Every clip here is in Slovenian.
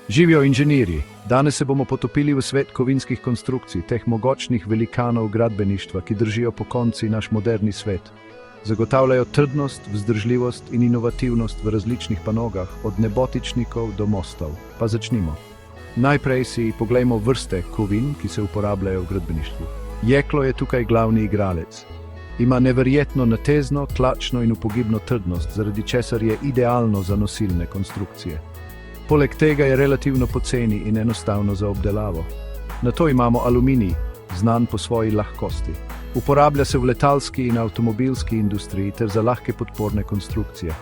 Živijo inženirji! Danes se bomo potopili v svet kovinskih konstrukcij, teh mogočnih velikanov gradbeništva, ki držijo pokonci naš moderni svet. Zagotavljajo trdnost, vzdržljivost in inovativnost v različnih panogah, od nebotičnikov do mostov. Pa začnimo. Najprej si poglejmo vrste kovin, ki se uporabljajo v gradbeništvu. Jeklo je tukaj glavni igralec. Ima neverjetno natezno, tlačno in upogibno trdnost, zaradi česar je idealno za nosilne konstrukcije. Poleg tega je relativno poceni in enostavno za obdelavo. Nato imamo aluminij, znan po svoji lahkosti. Uporablja se v letalski in avtomobilski industriji ter za lahke podporne konstrukcije.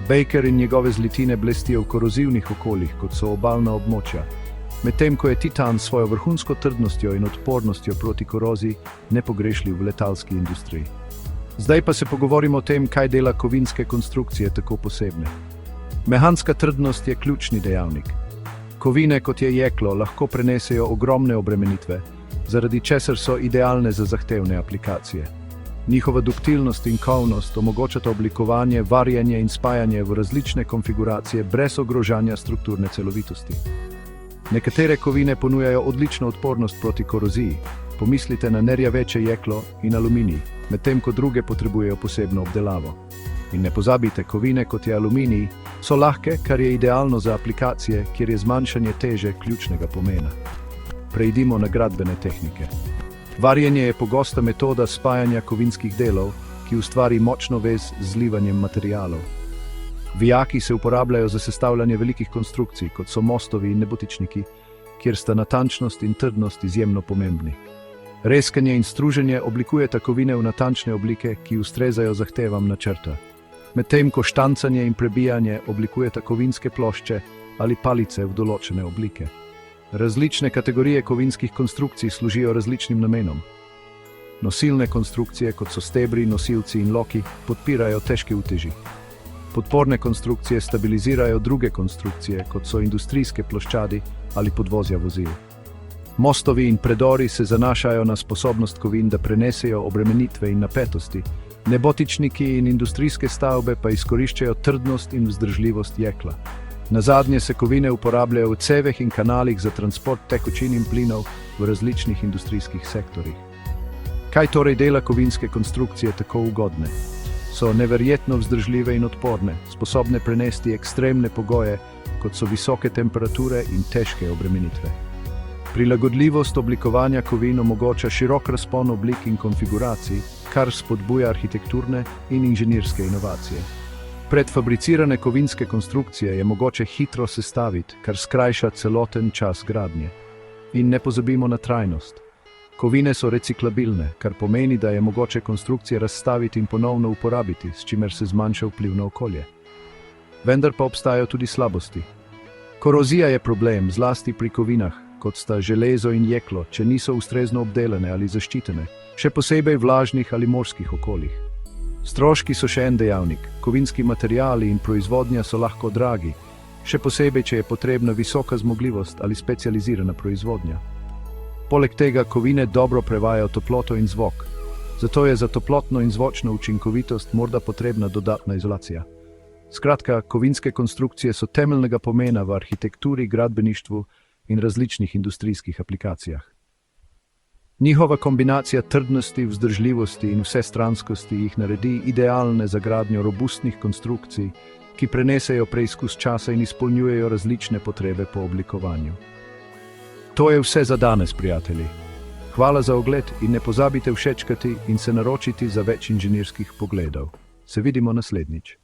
Baker in njegove zlitine blestijo v korozivnih okoljih, kot so obalna območja, medtem ko je titan s svojo vrhunsko trdnostjo in odpornostjo proti koroziji nepogrešljiv v letalski industriji. Zdaj pa se pogovorimo o tem, kaj dela kovinske konstrukcije tako posebne. Mehanska trdnost je ključni dejavnik. Kovine, kot je jeklo, lahko prenesejo ogromne obremenitve, zaradi česar so idealne za zahtevne aplikacije. Njihova duktilnost in kovnost omogočata oblikovanje, varjenje in spajanje v različne konfiguracije brez ogrožanja strukturne celovitosti. Nekatere kovine ponujajo odlično odpornost proti koroziji. Pomislite na nerjaveče jeklo in aluminij, medtem ko druge potrebujejo posebno obdelavo. In ne pozabite, kovine, kot je aluminij, so lahke, kar je idealno za aplikacije, kjer je zmanjšanje teže ključnega pomena. Preidimo na gradbene tehnike. Varjenje je pogosta metoda spajanja kovinskih delov, ki ustvari močno vez z zlivanjem materialov. Vijaki se uporabljajo za sestavljanje velikih konstrukcij, kot so mostovi in nebotičniki, kjer sta natančnost in trdnost izjemno pomembni. Reskanje in struženje oblikujeta kovine v natančne oblike, ki ustrezajo zahtevam načrta. Medtem ko štancanje in prebijanje oblikujeta kovinske plošče ali palice v določene oblike. Različne kategorije kovinskih konstrukcij služijo različnim namenom. Nosilne konstrukcije, kot so stebri, nosilci in loki, podpirajo težke uteži. Podporne konstrukcije stabilizirajo druge konstrukcije, kot so industrijske ploščadi ali podvozja vozil. Mostovi in predori se zanašajo na sposobnost kovin, da prenesejo obremenitve in napetosti. Nebotičniki in industrijske stavbe pa izkoriščajo trdnost in vzdržljivost jekla. Nazadnje se kovine uporabljajo v ceveh in kanalih za transport tekočin in plinov v različnih industrijskih sektorjih. Kaj torej dela kovinske konstrukcije tako ugodne? So neverjetno vzdržljive in odporne, sposobne prenesti ekstremne pogoje, kot so visoke temperature in težke obremenitve. Prilagodljivost oblikovanja kovin omogoča širok razpon oblik in konfiguracij, kar spodbuja arhitekturne in inženirske inovacije. Predfabricirane kovinske konstrukcije je mogoče hitro sestaviti, kar skrajša celoten čas gradnje. In ne pozabimo na trajnost. Kovine so reciklabilne, kar pomeni, da je mogoče konstrukcije razstaviti in ponovno uporabiti, s čimer se zmanjša vpliv na okolje. Vendar pa obstajajo tudi slabosti. Korozija je problem, zlasti pri kovinah, kot sta železo in jeklo, če niso ustrezno obdelane ali zaščitene, še posebej v vlažnih ali morskih okoljih. Stroški so še en dejavnik. Kovinski materiali in proizvodnja so lahko dragi, še posebej, če je potrebna visoka zmogljivost ali specializirana proizvodnja. Poleg tega kovine dobro prevajajo toploto in zvok, zato je za toplotno in zvočno učinkovitost morda potrebna dodatna izolacija. Skratka, kovinske konstrukcije so temeljnega pomena v arhitekturi, gradbeništvu in različnih industrijskih aplikacijah. Njihova kombinacija trdnosti, vzdržljivosti in vsestranskosti jih naredi idealne za gradnjo robustnih konstrukcij, ki prenesejo preizkus časa in izpolnjujejo različne potrebe po oblikovanju. To je vse za danes, prijatelji. Hvala za ogled in ne pozabite všečkati in se naročiti za več inženirskih pogledov. Se vidimo naslednjič.